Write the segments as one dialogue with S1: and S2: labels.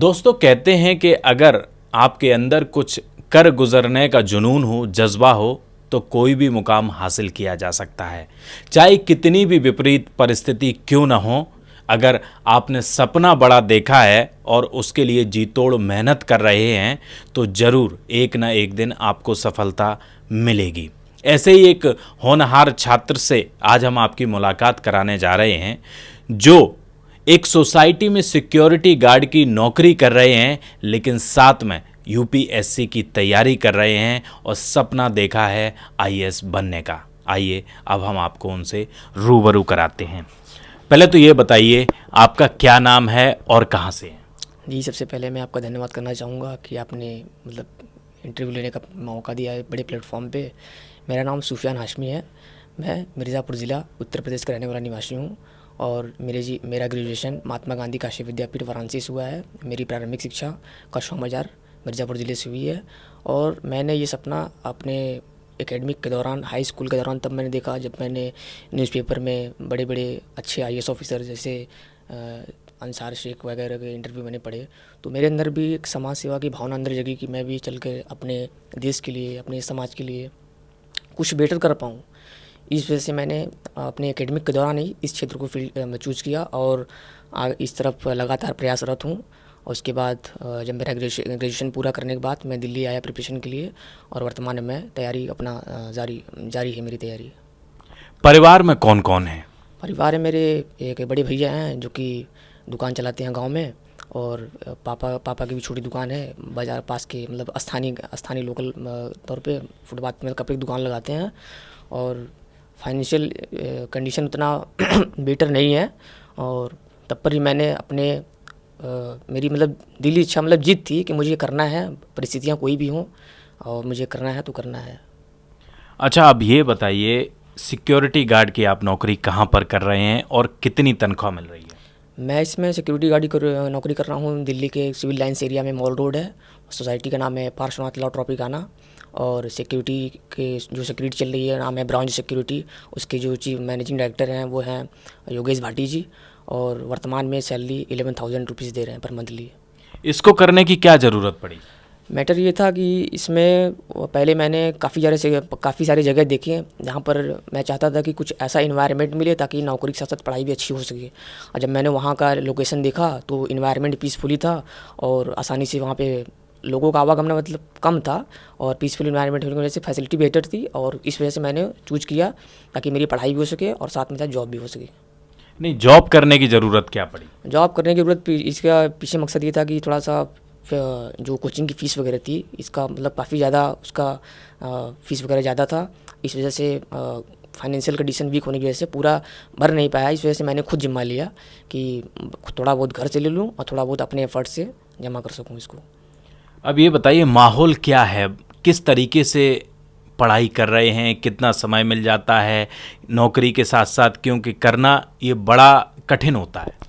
S1: दोस्तों कहते हैं कि अगर आपके अंदर कुछ कर गुजरने का जुनून हो, जज्बा हो, तो कोई भी मुकाम हासिल किया जा सकता है। चाहे कितनी भी विपरीत परिस्थिति क्यों न हो, अगर आपने सपना बड़ा देखा है और उसके लिए जी तोड़ मेहनत कर रहे हैं तो ज़रूर एक न एक दिन आपको सफलता मिलेगी। ऐसे ही एक होनहार छात्र से आज हम आपकी मुलाकात कराने जा रहे हैं, जो एक सोसाइटी में सिक्योरिटी गार्ड की नौकरी कर रहे हैं, लेकिन साथ में यूपीएससी की तैयारी कर रहे हैं और सपना देखा है आईएएस बनने का। आइए अब हम आपको उनसे रूबरू कराते हैं। पहले तो ये बताइए आपका क्या नाम है और कहाँ से हैं?
S2: जी, सबसे पहले मैं आपका धन्यवाद करना चाहूँगा कि आपने इंटरव्यू लेने का मौका दिया है बड़े प्लेटफॉर्म पे। मेरा नाम सुफियान हाशमी है। मैं मिर्ज़ापुर ज़िला उत्तर प्रदेश का रहने वाला निवासी हूँ और मेरा ग्रेजुएशन महात्मा गांधी काशी विद्यापीठ वाराणसी से हुआ है। मेरी प्रारंभिक शिक्षा कशोमजार मिर्ज़ापुर ज़िले से हुई है और मैंने ये सपना अपने एकेडमिक के दौरान, हाई स्कूल के दौरान तब मैंने देखा जब मैंने न्यूज़पेपर में बड़े बड़े अच्छे आईएएस ऑफिसर जैसे अंसार शेख वगैरह के इंटरव्यू मैंने पढ़े, तो मेरे अंदर भी एक समाज सेवा की भावना अंदर जगी कि मैं भी चल के अपने देश के लिए, अपने समाज के लिए कुछ बेटर कर पाऊँ। इस वजह से मैंने अपने एकेडमिक के दौरान ही इस क्षेत्र को फील्ड में चूज़ किया और इस तरफ लगातार प्रयासरत हूँ। और उसके बाद जब मेरा ग्रेजुएशन पूरा करने के बाद मैं दिल्ली आया प्रिपरेशन के लिए और वर्तमान में तैयारी अपना जारी है मेरी तैयारी।
S1: परिवार में कौन कौन है?
S2: परिवार में मेरे एक बड़े भैया हैं जो कि दुकान चलाते हैं गांव में, और पापा की भी छोटी दुकान है बाज़ार पास के, मतलब स्थानीय लोकल तौर पे फुटपाथ में कपड़े की दुकान लगाते हैं। और फाइनेंशियल कंडीशन उतना बेटर नहीं है और तब पर ही मैंने अपने मेरी दिली इच्छा जिद थी कि मुझे करना है, परिस्थितियाँ कोई भी हों और मुझे करना है तो करना है।
S1: अच्छा, अब ये बताइए सिक्योरिटी गार्ड की आप नौकरी कहाँ पर कर रहे हैं और कितनी तनख्वाह मिल रही है?
S2: मैं इसमें सिक्योरिटी गार्ड की नौकरी कर रहा हूँ। दिल्ली के सिविल लाइन्स एरिया में मॉल रोड है। सोसाइटी का नाम है पार्श्वनाथ लॉ ट्रॉपिकाना और सिक्योरिटी के जो सिक्योरिटी चल रही है नाम है ब्राउन सिक्योरिटी। उसके जो चीफ मैनेजिंग डायरेक्टर हैं वो हैं योगेश भाटी जी और वर्तमान में सैलरी 11,000 रुपीज़ दे रहे हैं पर मंथली।
S1: इसको करने की क्या ज़रूरत पड़ी?
S2: मैटर ये था कि इसमें पहले मैंने काफ़ी सारी जगह देखी हैं जहाँ पर मैं चाहता था कि कुछ ऐसा इन्वायरमेंट मिले ताकि नौकरी के साथ साथ पढ़ाई भी अच्छी हो सके। और जब मैंने वहाँ का लोकेशन देखा तो इन्वायरमेंट पीसफुली था और आसानी से वहाँ पे लोगों का आवागमन कम था और पीसफुल इन्वायरमेंट होने की वजह से फैसिलिटी बेटर थी और इस वजह से मैंने चूज़ किया ताकि मेरी पढ़ाई भी हो सके और साथ में साथ जॉब भी हो सके।
S1: नहीं, जॉब करने की ज़रूरत क्या पड़ी?
S2: जॉब करने की ज़रूरत इसका पीछे मकसद ये था कि थोड़ा सा जो कोचिंग की फ़ीस वगैरह थी इसका काफ़ी ज़्यादा उसका फ़ीस वगैरह ज़्यादा था। इस वजह से फाइनेंशियल कंडीशन वीक होने की वजह से पूरा भर नहीं पाया। इस वजह से मैंने खुद जिम्मा लिया कि थोड़ा बहुत घर से ले लूँ और थोड़ा बहुत अपने एफर्ट से जमा कर सकूँ इसको।
S1: अब ये बताइए माहौल क्या है, किस तरीके से पढ़ाई कर रहे हैं, कितना समय मिल जाता है नौकरी के साथ साथ, क्योंकि करना ये बड़ा कठिन होता है।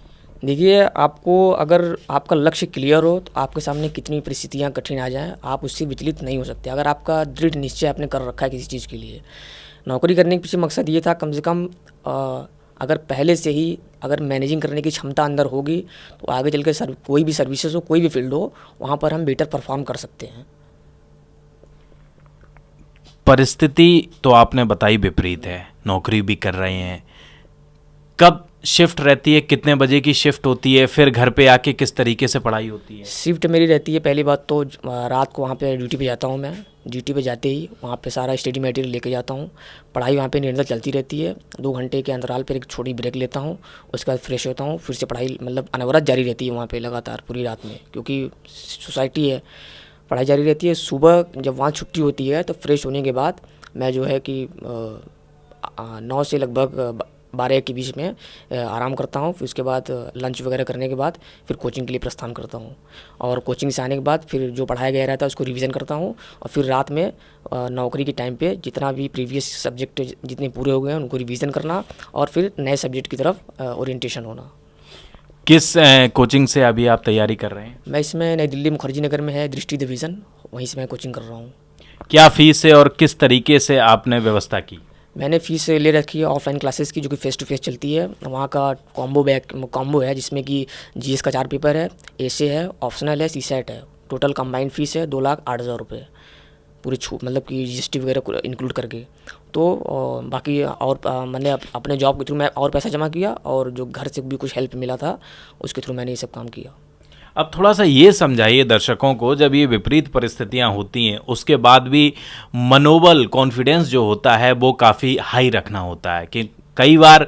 S2: देखिए, आपको अगर आपका लक्ष्य क्लियर हो तो आपके सामने कितनी परिस्थितियाँ कठिन आ जाएं आप उससे विचलित नहीं हो सकते। अगर आपका दृढ़ निश्चय आपने कर रखा है किसी चीज़ के लिए, नौकरी करने के पीछे मकसद ये था कम से कम अगर पहले से ही अगर मैनेजिंग करने की क्षमता अंदर होगी तो आगे चल के कोई भी सर्विसेज हो, कोई भी फील्ड हो, वहाँ पर हम बेटर परफॉर्म कर सकते हैं।
S1: परिस्थिति तो आपने बताई विपरीत है, नौकरी भी कर रहे हैं, कब शिफ्ट रहती है, कितने बजे की शिफ्ट होती है, फिर घर पे आके किस तरीके से पढ़ाई होती है?
S2: शिफ्ट मेरी रहती है, पहली बात तो रात को वहाँ पे ड्यूटी पे जाता हूँ मैं। ड्यूटी पे जाते ही वहाँ पे सारा स्टडी मटेरियल लेके जाता हूँ। पढ़ाई वहाँ पे निरंतर चलती रहती है। 2 घंटे के अंतराल पर एक छोटी ब्रेक लेता हूँ, उसके बाद फ्रेश होता हूँ, फिर से पढ़ाई अनवरत जारी रहती है वहाँ पर लगातार पूरी रात में, क्योंकि सोसाइटी है, पढ़ाई जारी रहती है। सुबह जब वहाँ छुट्टी होती है तो फ्रेश होने के बाद मैं जो है कि 9 से लगभग 12 के बीच में आराम करता हूँ। फिर उसके बाद लंच वगैरह करने के बाद फिर कोचिंग के लिए प्रस्थान करता हूँ और कोचिंग से आने के बाद फिर जो पढ़ाया गया रहता है उसको रिवीजन करता हूँ और फिर रात में नौकरी के टाइम पे जितना भी प्रीवियस सब्जेक्ट जितने पूरे हो गए हैं उनको रिवीजन करना और फिर नए सब्जेक्ट की तरफ ओरिएंटेशन होना।
S1: किस कोचिंग से अभी आप तैयारी कर रहे हैं?
S2: मैं इसमें नई दिल्ली मुखर्जी नगर में है दृष्टि डिवीज़न, वहीं से मैं कोचिंग कर रहा हूँ।
S1: क्या फ़ीस है और किस तरीके से आपने व्यवस्था की?
S2: मैंने फ़ीस ले रखी है ऑफलाइन क्लासेस की, जो कि फ़ेस टू फेस चलती है। वहाँ का कॉम्बो है, जिसमें कि जीएस का 4 पेपर है, एसे है, ऑप्शनल है, सीसेट है। टोटल कंबाइंड फ़ीस है 2,08,000 रुपये, पूरी छूट मतलब कि जीएसटी वगैरह इंक्लूड करके। तो बाकी और मैंने अपने जॉब के थ्रू मैं और पैसा जमा किया, और जो घर से भी कुछ हेल्प मिला था उसके थ्रू मैंने ये सब काम किया।
S1: अब थोड़ा सा ये समझाइए दर्शकों को, जब ये विपरीत परिस्थितियां होती हैं उसके बाद भी मनोबल, कॉन्फिडेंस जो होता है वो काफ़ी हाई रखना होता है, कि कई बार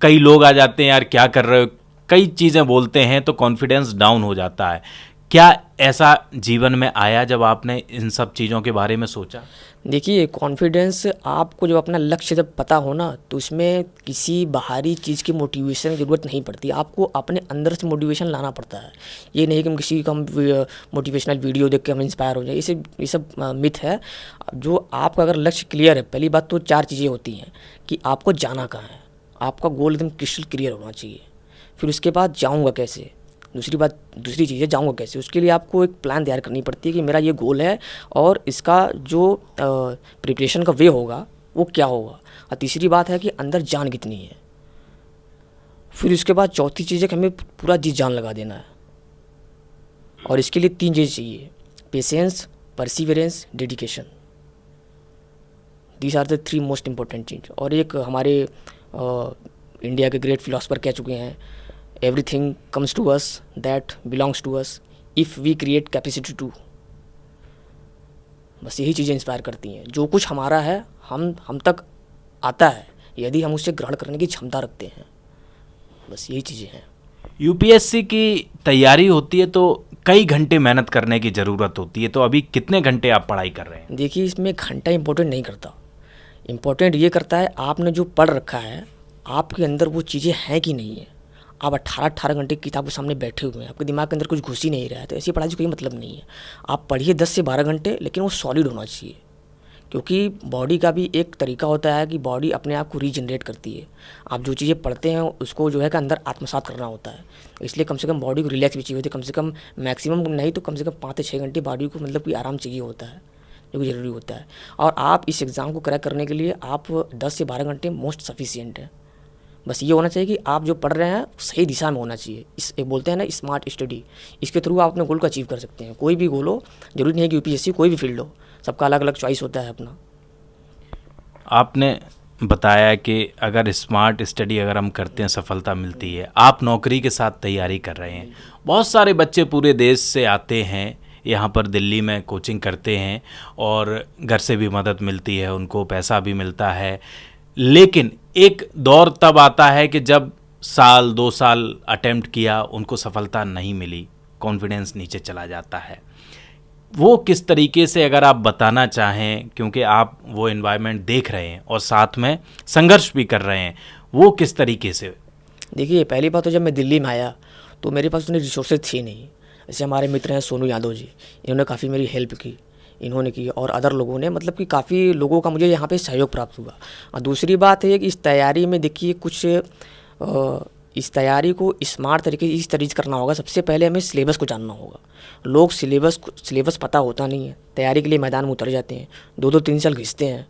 S1: कई लोग आ जाते हैं, यार क्या कर रहे हो, कई चीज़ें बोलते हैं तो कॉन्फिडेंस डाउन हो जाता है। क्या ऐसा जीवन में आया जब आपने इन सब चीज़ों के बारे में सोचा?
S2: देखिए, कॉन्फिडेंस आपको जब अपना लक्ष्य जब पता हो ना, तो उसमें किसी बाहरी चीज़ की मोटिवेशन की ज़रूरत नहीं पड़ती। आपको अपने अंदर से मोटिवेशन लाना पड़ता है। ये नहीं कि हम किसी का मोटिवेशनल वीडियो देख के हम इंस्पायर हो जाए, ये सब मिथ है। जो आपका अगर लक्ष्य क्लियर है, पहली बात तो 4 चीज़ें होती हैं कि आपको जाना कहाँ है। आपका गोल एकदम क्रिस्टल क्लियर होना चाहिए। फिर उसके बाद जाऊँगा कैसे, दूसरी चीज़ है जाऊँगा कैसे। उसके लिए आपको एक प्लान तैयार करनी पड़ती है कि मेरा ये गोल है, और इसका जो प्रिपरेशन का वे होगा वो क्या होगा। और तीसरी बात है कि अंदर जान कितनी है। फिर उसके बाद चौथी चीज़ है कि हमें पूरा जी जान लगा देना है। और इसके लिए 3 चीज़ चाहिए: patience, perseverance, dedication. These are the 3 most important चीज़। और एक हमारे इंडिया के ग्रेट फिलोसफर कह चुके हैं, everything comes to us that belongs to us if we create capacity to. बस यही चीज़ें इंस्पायर करती हैं। जो कुछ हमारा है हम तक आता है यदि हम उसे ग्रहण करने की क्षमता रखते हैं। बस यही चीज़ें हैं।
S1: यूपीएससी की तैयारी होती है तो कई घंटे मेहनत करने की ज़रूरत होती है, तो अभी कितने घंटे आप पढ़ाई कर रहे हैं?
S2: देखिए, इसमें घंटा इंपॉर्टेंट नहीं करता। इम्पोर्टेंट ये करता है आपने जो पढ़ रखा है, आपके अंदर वो चीज़ें हैं कि नहीं है। आप 18 घंटे किताब के सामने बैठे हुए हैं, आपके दिमाग के अंदर कुछ घुस ही नहीं रहा है, तो ऐसी पढ़ाई से कोई मतलब नहीं है। आप पढ़िए 10 से 12 घंटे, लेकिन वो सॉलिड होना चाहिए। क्योंकि बॉडी का भी एक तरीका होता है कि बॉडी अपने आप को रीजनरेट करती है। आप जो चीज़ें पढ़ते हैं उसको जो है कि अंदर आत्मसात करना होता है। इसलिए कम से कम बॉडी को रिलैक्स भी चाहिए होती है। कम से कम मैक्सिमम नहीं तो कम से कम 5 से 6 घंटे बॉडी को मतलब कि आराम चाहिए होता है, जो कि ज़रूरी होता है। और आप इस एग्ज़ाम को क्रैक करने के लिए आप 10 से 12 घंटे मोस्ट सफिशिएंट है। बस ये होना चाहिए कि आप जो पढ़ रहे हैं सही दिशा में होना चाहिए। एक बोलते हैं ना स्मार्ट स्टडी, इसके थ्रू आप अपने गोल को अचीव कर सकते हैं। कोई भी गोल हो, जरूरी नहीं है कि यूपीएससी, कोई भी फील्ड हो, सबका अलग अलग चॉइस होता है अपना।
S1: आपने बताया कि अगर स्मार्ट स्टडी अगर हम करते हैं सफलता मिलती है। आप नौकरी के साथ तैयारी कर रहे हैं। बहुत सारे बच्चे पूरे देश से आते हैं यहाँ पर दिल्ली में कोचिंग करते हैं, और घर से भी मदद मिलती है, उनको पैसा भी मिलता है। लेकिन एक दौर तब आता है कि जब साल 2 साल अटेम्प्ट किया, उनको सफलता नहीं मिली, कॉन्फिडेंस नीचे चला जाता है। वो किस तरीके से, अगर आप बताना चाहें, क्योंकि आप वो एनवायरनमेंट देख रहे हैं और साथ में संघर्ष भी कर रहे हैं, वो किस तरीके से?
S2: देखिए, पहली बात तो जब मैं दिल्ली में आया तो मेरे पास उतनी रिसोर्सेज थी नहीं। जैसे हमारे मित्र हैं सोनू यादव जी, इन्होंने काफ़ी मेरी हेल्प की, इन्होंने की, और अदर लोगों ने, मतलब कि काफ़ी लोगों का मुझे यहाँ पे सहयोग प्राप्त हुआ। और दूसरी बात है कि इस तैयारी में देखिए कुछ इस तैयारी को स्मार्ट तरीके इस तरीके से करना होगा। सबसे पहले हमें सिलेबस को जानना होगा। लोग सिलेबस पता होता नहीं है, तैयारी के लिए मैदान में उतर जाते हैं, 2-2 3 साल घिसते हैं।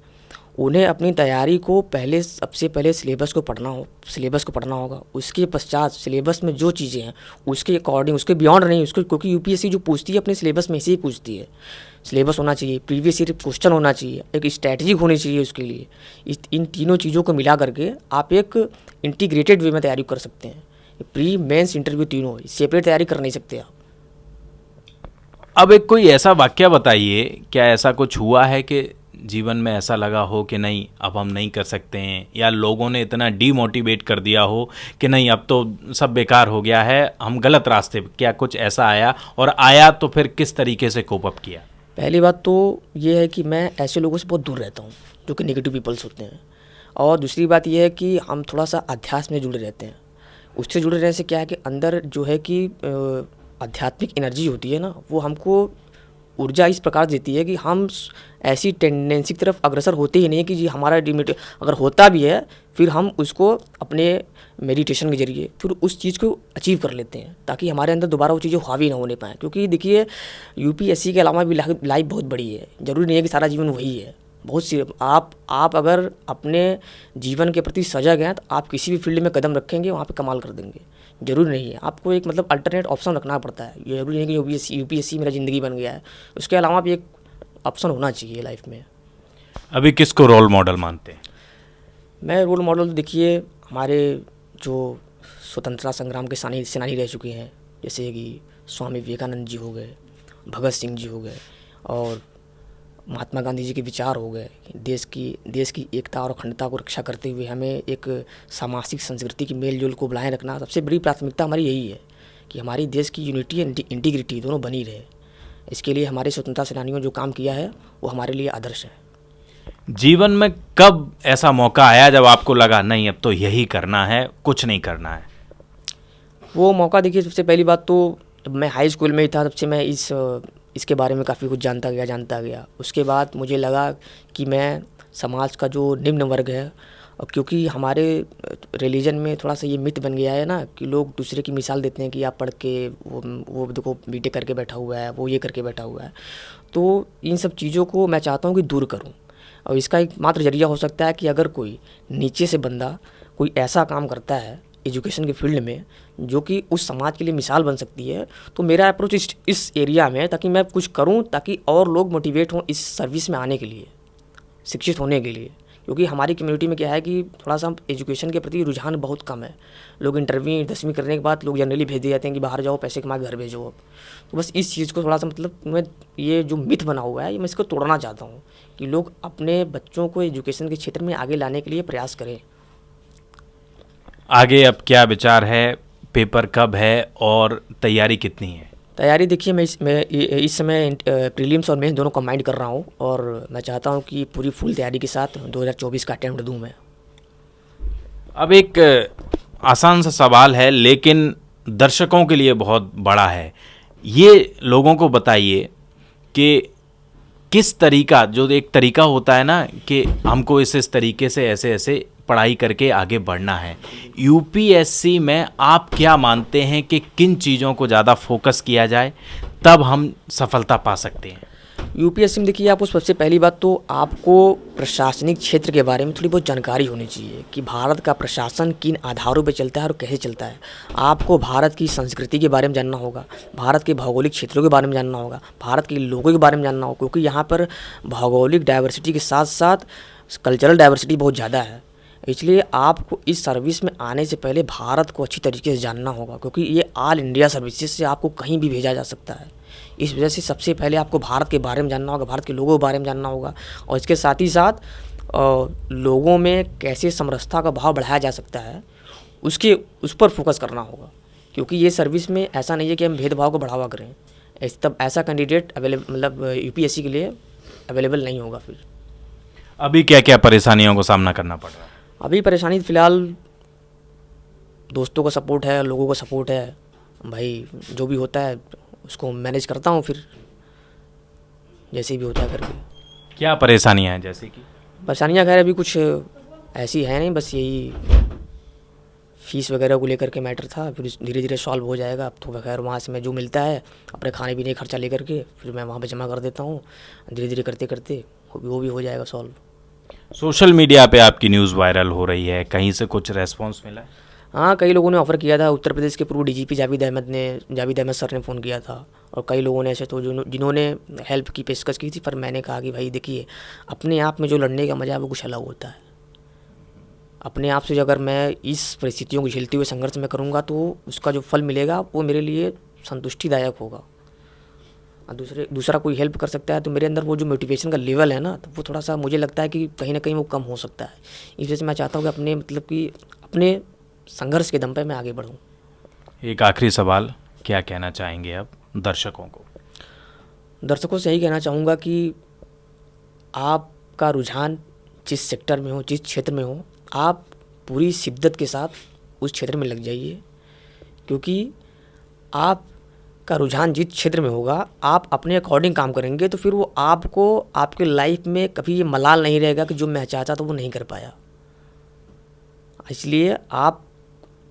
S2: उन्हें अपनी तैयारी को सबसे पहले सिलेबस को पढ़ना होगा। उसके पश्चात सिलेबस में जो चीज़ें हैं उसके अकॉर्डिंग, उसके बियॉन्ड नहीं, उसको, क्योंकि यूपीएससी जो पूछती है अपने सिलेबस में से ही पूछती है। सिलेबस होना चाहिए, प्रीवियस ईयर क्वेश्चन होना चाहिए, एक स्ट्रैटेजी होनी चाहिए उसके लिए। इन तीनों चीज़ों को मिला करके आप एक इंटीग्रेटेड वे में तैयारी कर सकते हैं। प्री मेंस इंटरव्यू तीनों सेपरेट तैयारी कर नहीं सकते आप।
S1: अब एक कोई ऐसा वाक्य बताइए, क्या ऐसा कुछ हुआ है कि जीवन में ऐसा लगा हो कि नहीं अब हम नहीं कर सकते हैं, या लोगों ने इतना डीमोटिवेट कर दिया हो कि नहीं अब तो सब बेकार हो गया है, हम गलत रास्ते पे, क्या कुछ ऐसा आया? और आया तो फिर किस तरीके से कोप अप किया?
S2: पहली बात तो ये है कि मैं ऐसे लोगों से बहुत दूर रहता हूँ जो कि नेगेटिव पीपल्स होते हैं। और दूसरी बात ये है कि हम थोड़ा सा अध्यात्म में जुड़े रहते हैं। उससे जुड़े रहने से क्या है कि अंदर जो है कि आध्यात्मिक एनर्जी होती है ना, वो हमको ऊर्जा इस प्रकार देती है कि हम ऐसी टेंडेंसी की तरफ अग्रसर होते ही नहीं कि जी हमारा डिमिट अगर होता भी है, फिर हम उसको अपने मेडिटेशन के जरिए फिर उस चीज़ को अचीव कर लेते हैं, ताकि हमारे अंदर दोबारा वो चीज़ें हावी ना होने पाएँ। क्योंकि देखिए, यूपीएससी के अलावा भी लाइफ बहुत बड़ी है। ज़रूरी नहीं है कि सारा जीवन वही है। बहुत सी आप अगर अपने जीवन के प्रति सजग हैं तो आप किसी भी फील्ड में कदम रखेंगे वहाँ पे कमाल कर देंगे। ज़रूरी नहीं है, आपको एक मतलब अल्टरनेट ऑप्शन रखना पड़ता है। ये ज़रूरी नहीं कि यूपीएससी मेरा ज़िंदगी बन गया है, उसके अलावा भी एक ऑप्शन होना चाहिए लाइफ में।
S1: अभी किसको रोल मॉडल मानते हैं?
S2: मैं रोल मॉडल देखिए, हमारे जो स्वतंत्रता संग्राम के सेनानी रह चुके हैं, जैसे कि स्वामी विवेकानंद जी हो गए, भगत सिंह जी हो गए, और महात्मा गांधी जी के विचार हो गए। देश की एकता और अखंडता को रक्षा करते हुए हमें एक सामाजिक संस्कृति की मेल जोल को बनाए रखना सबसे बड़ी प्राथमिकता हमारी यही है कि हमारी देश की यूनिटी एंड इंटीग्रिटी दोनों बनी रहे। इसके लिए हमारे स्वतंत्रता सेनानियों जो काम किया है वो हमारे लिए आदर्श है।
S1: जीवन में कब ऐसा मौका आया जब आपको लगा नहीं अब तो यही करना है, कुछ नहीं करना है?
S2: वो मौका देखिए, सबसे पहली बात तो जब मैं हाई स्कूल में ही था तब से मैं इसके बारे में काफ़ी कुछ जानता गया। उसके बाद मुझे लगा कि मैं समाज का जो निम्न वर्ग है, और क्योंकि हमारे रिलीजन में थोड़ा सा ये मिथ बन गया है ना कि लोग दूसरे की मिसाल देते हैं कि आप पढ़ के वो देखो बीटेक करके बैठा हुआ है, वो ये करके बैठा हुआ है। तो इन सब चीज़ों को मैं चाहता हूँ कि दूर करूँ, और इसका एक मात्र जरिया हो सकता है कि अगर कोई नीचे से बंदा कोई ऐसा काम करता है एजुकेशन के फील्ड में जो कि उस समाज के लिए मिसाल बन सकती है, तो मेरा अप्रोच इस एरिया में है ताकि मैं कुछ करूं, ताकि और लोग मोटिवेट हों इस सर्विस में आने के लिए, शिक्षित होने के लिए। क्योंकि हमारी कम्युनिटी में क्या है कि थोड़ा सा एजुकेशन के प्रति रुझान बहुत कम है। लोग इंटरव्यू 10वीं करने के बाद लोग जनरली भेज दिए जाते हैं कि बाहर जाओ, पैसे कमा के घर भेजो। अब तो बस इस चीज़ को थोड़ा सा मतलब मैं ये जो मिथ बना हुआ है, ये मैं इसको तोड़ना चाहता हूँ कि लोग अपने बच्चों को एजुकेशन के क्षेत्र में आगे लाने के लिए प्रयास करें।
S1: आगे अब क्या विचार है? पेपर कब है और तैयारी कितनी है?
S2: तैयारी देखिए, मैं इस समय प्रीलिम्स और मेंस दोनों कंबाइंड कर रहा हूँ, और मैं चाहता हूँ कि पूरी फुल तैयारी के साथ 2024 का अटेम्प्ट दूँ मैं।
S1: अब एक आसान सा सवाल है लेकिन दर्शकों के लिए बहुत बड़ा है। ये लोगों को बताइए कि किस तरीका, जो एक तरीका होता है ना कि हमको इस तरीके से ऐसे ऐसे पढ़ाई करके आगे बढ़ना है, यूपीएससी में आप क्या मानते हैं कि किन चीज़ों को ज़्यादा फोकस किया जाए तब हम सफलता पा सकते हैं?
S2: यूपीएससी में देखिए, आपको सबसे पहली बात तो आपको प्रशासनिक क्षेत्र के बारे में थोड़ी बहुत जानकारी होनी चाहिए कि भारत का प्रशासन किन आधारों पर चलता है और कैसे चलता है। आपको भारत की संस्कृति के बारे में जानना होगा, भारत के भौगोलिक क्षेत्रों के बारे में जानना होगा, भारत के लोगों के बारे में जानना होगा, क्योंकि यहाँ पर भौगोलिक डाइवर्सिटी के साथ साथ कल्चरल डाइवर्सिटी बहुत ज़्यादा है। इसलिए आपको इस सर्विस में आने से पहले भारत को अच्छी तरीके से जानना होगा, क्योंकि ये ऑल इंडिया सर्विसेज से आपको कहीं भी भेजा जा सकता है। इस वजह से सबसे पहले आपको भारत के बारे में जानना होगा, भारत के लोगों के बारे में जानना होगा, और इसके साथ ही साथ लोगों में कैसे समरसता का भाव बढ़ाया जा सकता है उस पर फोकस करना होगा। क्योंकि ये सर्विस में ऐसा नहीं है कि हम भेदभाव को बढ़ावा करें, तब ऐसा कैंडिडेट अवेलेबल मतलब यूपीएससी के लिए अवेलेबल नहीं होगा। फिर
S1: अभी क्या क्या परेशानियों को सामना करना पड़ रहा है?
S2: अभी परेशानी फ़िलहाल दोस्तों का सपोर्ट है, लोगों का सपोर्ट है, भाई जो भी होता है उसको मैनेज करता हूँ, फिर जैसे भी होता है करके।
S1: क्या परेशानियां हैं? जैसे कि
S2: परेशानियाँ खैर अभी कुछ ऐसी है नहीं, बस यही फ़ीस वगैरह को लेकर के मैटर था, फिर धीरे धीरे सॉल्व हो जाएगा। अब तो खैर वहाँ से मैं जो मिलता है अपने खाने पीने का खर्चा लेकर के फिर मैं वहाँ पे जमा कर देता हूँ। धीरे धीरे करते करते वो भी हो जाएगा सॉल्व।
S1: सोशल मीडिया पे आपकी न्यूज़ वायरल हो रही है, कहीं से कुछ रेस्पॉन्स मिला है?
S2: हाँ, कई लोगों ने ऑफ़र किया था। उत्तर प्रदेश के पूर्व डीजीपी जावेद अहमद सर ने फ़ोन किया था, और कई लोगों ने ऐसे तो जिन्होंने हेल्प की पेशकश की थी। पर मैंने कहा कि भाई देखिए, अपने आप में जो लड़ने का मज़ा है वो कुछ अलग होता है। अपने आप से अगर मैं इस परिस्थितियों को झेलते हुए संघर्ष में करूँगा तो उसका जो फल मिलेगा वो मेरे लिए संतुष्टिदायक होगा। और दूसरा कोई हेल्प कर सकता है तो मेरे अंदर वो जो मोटिवेशन का लेवल है ना, तो वो थोड़ा सा मुझे लगता है कि कहीं ना कहीं वो कम हो सकता है। इस वजह से मैं चाहता हूँ कि अपने संघर्ष के दम पे मैं आगे बढ़ूँ।
S1: एक आखिरी सवाल, क्या कहना चाहेंगे अब दर्शकों को?
S2: दर्शकों से यही कहना चाहूँगा कि आपका रुझान जिस सेक्टर में हो, जिस क्षेत्र में हो, आप पूरी शिद्दत के साथ उस क्षेत्र में लग जाइए। क्योंकि आपका रुझान जिस क्षेत्र में होगा, आप अपने अकॉर्डिंग काम करेंगे तो फिर वो आपको आपके लाइफ में कभी ये मलाल नहीं रहेगा कि जो मैं चाहता था वो नहीं कर पाया। इसलिए आप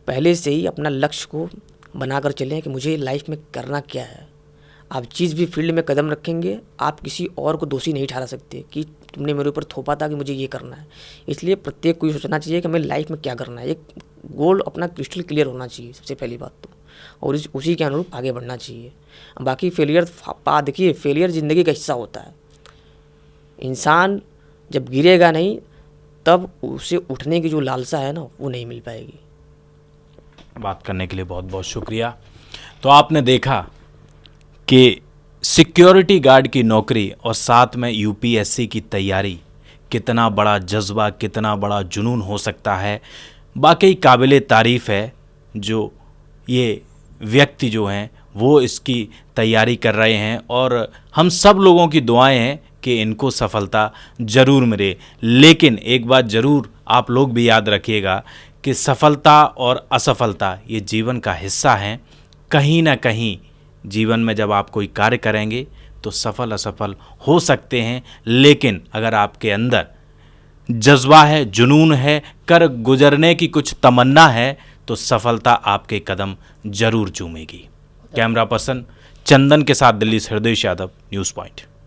S2: पहले से ही अपना लक्ष्य को बनाकर चलें कि मुझे लाइफ में करना क्या है। आप जिस भी फील्ड में कदम रखेंगे, आप किसी और को दोषी नहीं ठहरा सकते कि तुमने मेरे ऊपर थोपा था कि मुझे ये करना है। इसलिए प्रत्येक को ये सोचना चाहिए कि हमें लाइफ में क्या करना है, एक गोल अपना क्रिस्टल क्लियर होना चाहिए सबसे पहली बात तो, और उसी के अनुरूप आगे बढ़ना चाहिए। बाकी फेलियर देखिए, फेलियर ज़िंदगी का हिस्सा होता है। इंसान जब गिरेगा नहीं तब उसे उठने की जो लालसा है ना वो नहीं मिल पाएगी।
S1: बात करने के लिए बहुत बहुत शुक्रिया। तो आपने देखा कि सिक्योरिटी गार्ड की नौकरी और साथ में यूपीएससी की तैयारी कितना बड़ा जज्बा, कितना बड़ा जुनून हो सकता है। वाकई काबिले तारीफ़ है जो ये व्यक्ति जो हैं वो इसकी तैयारी कर रहे हैं, और हम सब लोगों की दुआएं हैं कि इनको सफलता ज़रूर मिले। लेकिन एक बात ज़रूर आप लोग भी याद रखिएगा कि सफलता और असफलता ये जीवन का हिस्सा है। कहीं ना कहीं जीवन में जब आप कोई कार्य करेंगे तो सफल असफल हो सकते हैं, लेकिन अगर आपके अंदर जज्बा है, जुनून है, कर गुजरने की कुछ तमन्ना है तो सफलता आपके कदम जरूर चूमेगी। कैमरा पर्सन चंदन के साथ दिल्ली से हृदय यादव, न्यूज़ पॉइंट।